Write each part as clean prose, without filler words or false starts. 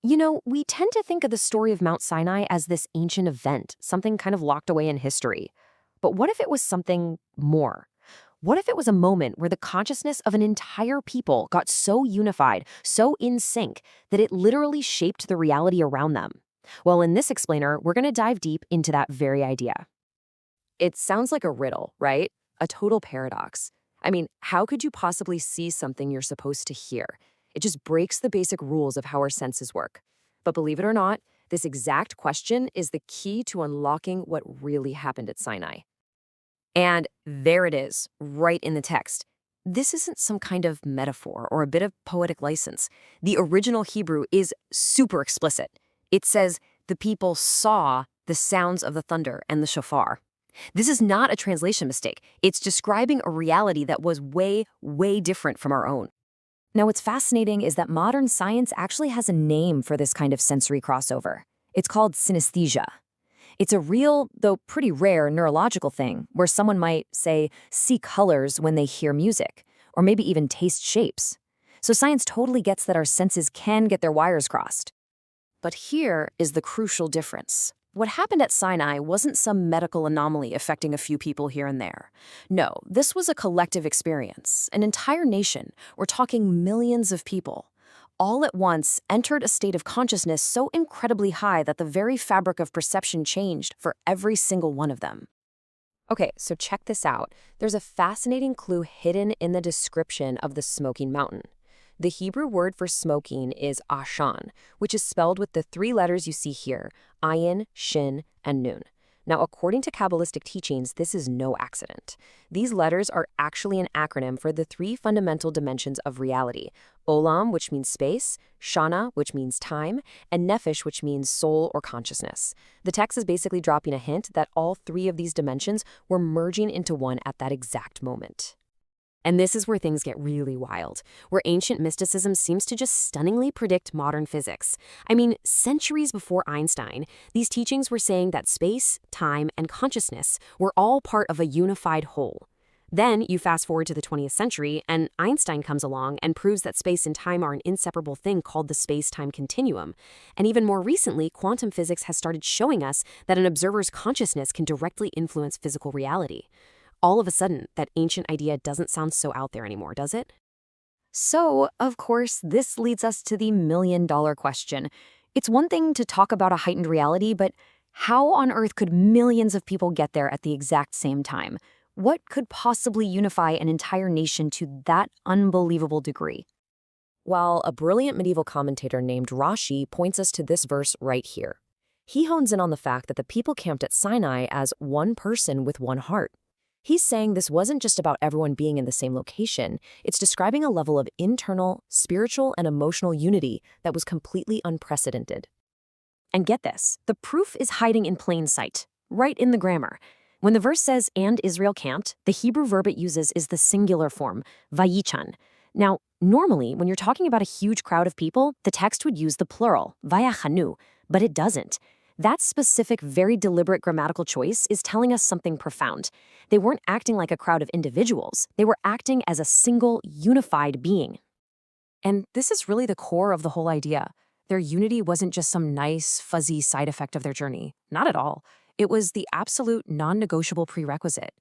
We tend to think of the story of Mount Sinai as this ancient event, something kind of locked away in history. But what if it was something more? What if it was a moment where the consciousness of an entire people got so unified, so in sync, that it literally shaped the reality around them? Well, in this explainer, we're going to dive deep into that very idea. It sounds like a riddle, right? A total paradox. I mean, how could you possibly see something you're supposed to hear? It just breaks the basic rules of how our senses work. But believe it or not, this exact question is the key to unlocking what really happened at Sinai. And there it is, right in the text. This isn't some kind of metaphor or a bit of poetic license. The original Hebrew is super explicit. It says, the people saw the sounds of the thunder and the shofar. This is not a translation mistake. It's describing a reality that was way, way different from our own. Now, what's fascinating is that modern science actually has a name for this kind of sensory crossover. It's called synesthesia. It's a real, though pretty rare, neurological thing where someone might, say, see colors when they hear music, or maybe even taste shapes. So science totally gets that our senses can get their wires crossed. But here is the crucial difference. What happened at Sinai wasn't some medical anomaly affecting a few people here and there. No, this was a collective experience, an entire nation. We're talking millions of people. All at once entered a state of consciousness so incredibly high that the very fabric of perception changed for every single one of them. Okay, so check this out. There's a fascinating clue hidden in the description of the smoking mountain. The Hebrew word for smoking is ashan, which is spelled with the three letters you see here, ayin, shin, and nun. Now, according to Kabbalistic teachings, this is no accident. These letters are actually an acronym for the three fundamental dimensions of reality: Olam, which means space; Shana, which means time; and Nefesh, which means soul or consciousness. The text is basically dropping a hint that all three of these dimensions were merging into one at that exact moment. And this is where things get really wild, where ancient mysticism seems to just stunningly predict modern physics. I mean, centuries before Einstein, these teachings were saying that space, time, and consciousness were all part of a unified whole. Then you fast forward to the 20th century, and Einstein comes along and proves that space and time are an inseparable thing called the space-time continuum. And even more recently, quantum physics has started showing us that an observer's consciousness can directly influence physical reality. All of a sudden, that ancient idea doesn't sound so out there anymore, does it? So, of course, this leads us to the million-dollar question. It's one thing to talk about a heightened reality, but how on earth could millions of people get there at the exact same time? What could possibly unify an entire nation to that unbelievable degree? Well, a brilliant medieval commentator named Rashi points us to this verse right here. He hones in on the fact that the people camped at Sinai as one person with one heart. He's saying this wasn't just about everyone being in the same location. It's describing a level of internal, spiritual, and emotional unity that was completely unprecedented. And get this, the proof is hiding in plain sight, right in the grammar. When the verse says, "and Israel camped," the Hebrew verb it uses is the singular form, vayichan. Now, normally, when you're talking about a huge crowd of people, the text would use the plural, vayachanu, but it doesn't. That specific, very deliberate grammatical choice is telling us something profound. They weren't acting like a crowd of individuals. They were acting as a single, unified being. And this is really the core of the whole idea. Their unity wasn't just some nice, fuzzy side effect of their journey. Not at all. It was the absolute non-negotiable prerequisite.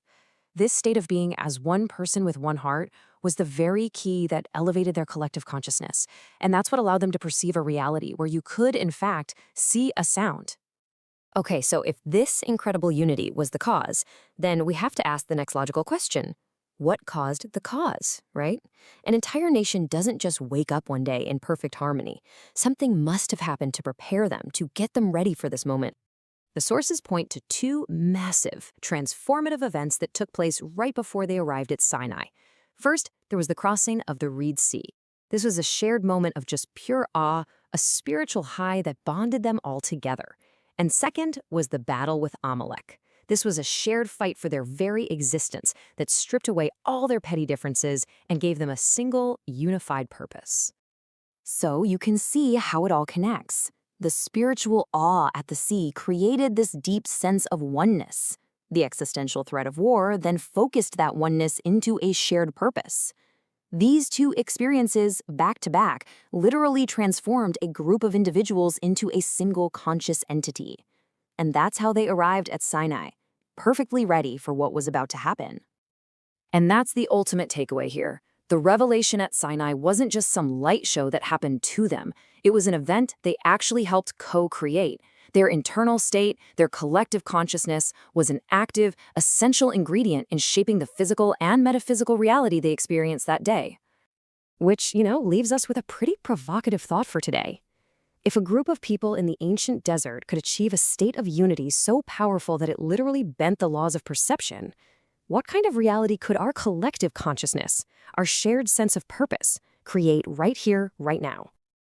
This state of being as one person with one heart was the very key that elevated their collective consciousness. And that's what allowed them to perceive a reality where you could, in fact, see a sound. Okay, so if this incredible unity was the cause, then we have to ask the next logical question. What caused the cause, right? An entire nation doesn't just wake up one day in perfect harmony. Something must have happened to prepare them, to get them ready for this moment. The sources point to two massive, transformative events that took place right before they arrived at Sinai. First, there was the crossing of the Reed Sea. This was a shared moment of just pure awe, a spiritual high that bonded them all together. And second was the battle with Amalek. This was a shared fight for their very existence that stripped away all their petty differences and gave them a single, unified purpose. So you can see how it all connects. The spiritual awe at the sea created this deep sense of oneness. The existential threat of war then focused that oneness into a shared purpose. These two experiences, back to back, literally transformed a group of individuals into a single conscious entity. And that's how they arrived at Sinai, perfectly ready for what was about to happen. And that's the ultimate takeaway here. The revelation at Sinai wasn't just some light show that happened to them. It was an event they actually helped co-create. Their internal state, their collective consciousness, was an active, essential ingredient in shaping the physical and metaphysical reality they experienced that day. Which, leaves us with a pretty provocative thought for today. If a group of people in the ancient desert could achieve a state of unity so powerful that it literally bent the laws of perception, what kind of reality could our collective consciousness, our shared sense of purpose, create right here, right now?